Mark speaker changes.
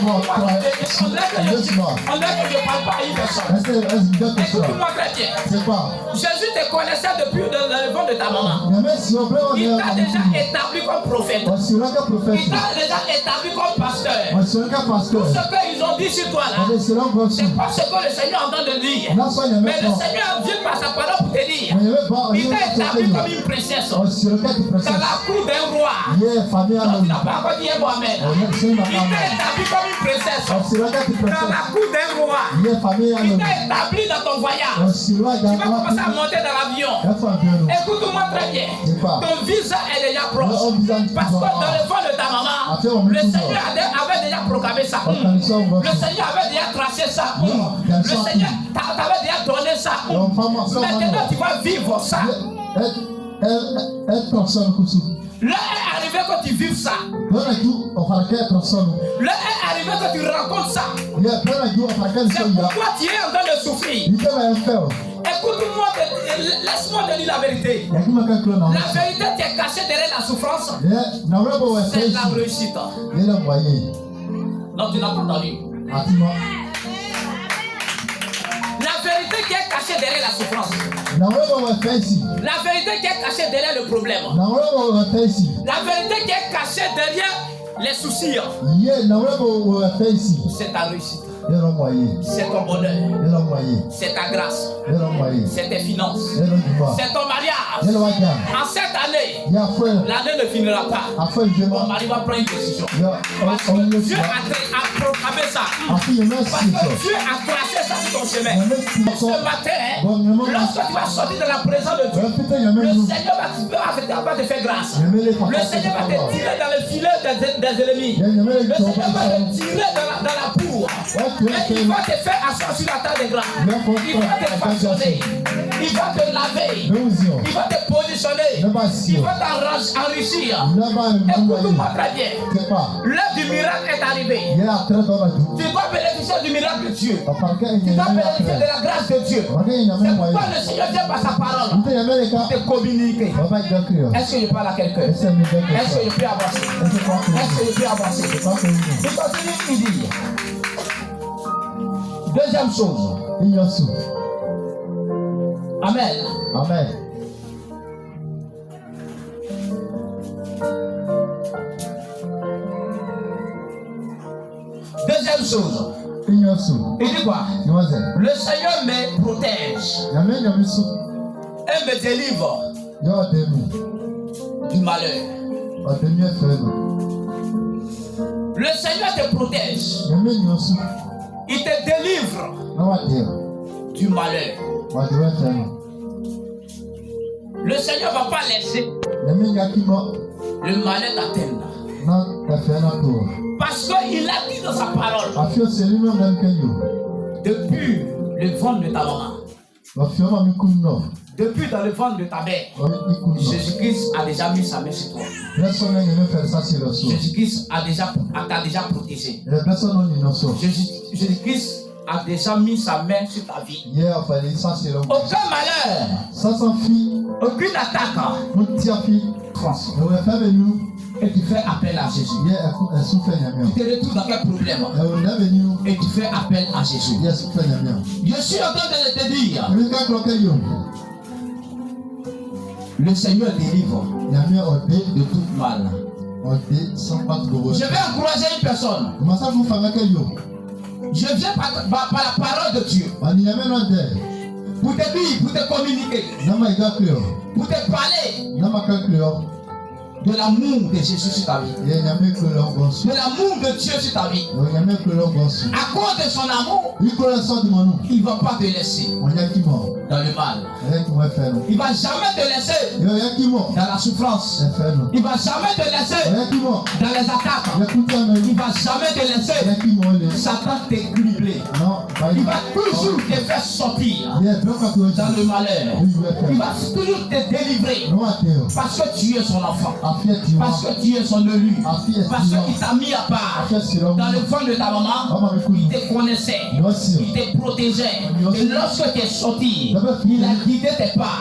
Speaker 1: On dirait que je ne parle pas à une personne. Écoute-moi très bien. Jésus te connaissait depuis le ventre de ta maman. Il t'a déjà établi comme prophète. Il t'a déjà établi comme pasteur. Tout ce qu'ils ont dit sur toi là, c'est pas ce que le Seigneur est en train de dire. Mais le Seigneur vient par sa parole pour te dire. Il t'a établi comme une princesse dans la cour d'un roi. Donc il n'a pas encore dit un mot amen. Il t'a établi comme une princesse dans la cour d'un roi. Il t'a établi dans ton voyage. Tu vas commencer à monter dans l'avion. Écoute-moi très bien. Ton visa est déjà proche. Parce que dans le fond de ta maman, le Seigneur avait déjà proclamé ça. Le Seigneur avait déjà tracé ça. Le Seigneur t'avait déjà donné ça. Maintenant tu vas vivre ça. L'heure est arrivée quand tu vives ça. L'heure est arrivée quand tu rencontres ça. C'est pourquoi tu es en train de souffrir. Écoute-moi, laisse-moi te dire la vérité. La vérité qui est cachée derrière la souffrance, c'est la réussite. Non, tu n'as pas entendu. La vérité qui est cachée derrière la souffrance. La vérité qui est cachée derrière le problème. La vérité qui est cachée derrière les soucis. C'est ta réussite. C'est ton bonheur. C'est ta grâce. C'est tes finances. C'est ton mariage. En cette année, l'année ne finira pas. Ton mari va prendre une décision. Parce que Dieu a proclamé ça. Parce que Dieu a tracé ça sur ton chemin. Ce matin, lorsque tu vas sortir de la présence de Dieu, le Seigneur va te faire grâce. Le Seigneur va te tirer dans le filet des ennemis. Le Seigneur va te tirer dans la boue. Et il va te faire asseoir sur la table des grands. Il va te façonner. Il va te laver. Il va te positionner. Il va t'enrichir. Écoute-moi très bien. L'heure du miracle est arrivée. Tu dois bénéficier du miracle de Dieu. Tu dois bénéficier de la grâce de Dieu. C'est pourquoi le Seigneur vient par sa parole te communiquer. Est-ce que je parle à quelqu'un? Est-ce que je peux avancer? Est-ce que je peux avancer? Il continue, il dit. Deuxième chose. Amen.
Speaker 2: Amen.
Speaker 1: Deuxième chose. Il dit quoi? Le Seigneur me protège et me délivre du malheur. Le Seigneur te protège. Il te délivre du malheur. Le Seigneur ne va pas laisser le malheur t'atteindre. Parce qu'il a dit dans sa parole, depuis le ventre de ta maman, depuis dans le ventre de ta mère, Jésus-Christ a déjà mis sa main sur toi. Jésus-Christ t'a déjà protégé. Jésus-Christ a déjà mis sa main sur ta vie. Aucun malheur, aucune attaque, et tu fais appel à Jésus. Tu te retrouves dans quel problème et tu fais appel à Jésus. Je suis en train de te dire, le Seigneur délivre de tout mal. Je vais encourager une personne. Je viens par la parole de Dieu pour te dire, pour te communiquer, pour te parler de l'amour de Jésus sur ta vie, de l'amour de Dieu sur ta vie. À cause de son amour, il ne va pas te laisser dans le mal. Il ne va jamais te laisser dans la souffrance. Il ne va jamais te laisser dans les attaques. Il ne va jamais te laisser Satan te cribler. Il va toujours te faire sortir dans le malheur. Il va toujours te délivrer parce que tu es son enfant. Parce que tu es son élu. Parce qu'il t'a mis à part. Dans le fond de ta maman, il te connaissait. Il te protégeait. Et lorsque tu es sorti, il a guidé tes pas.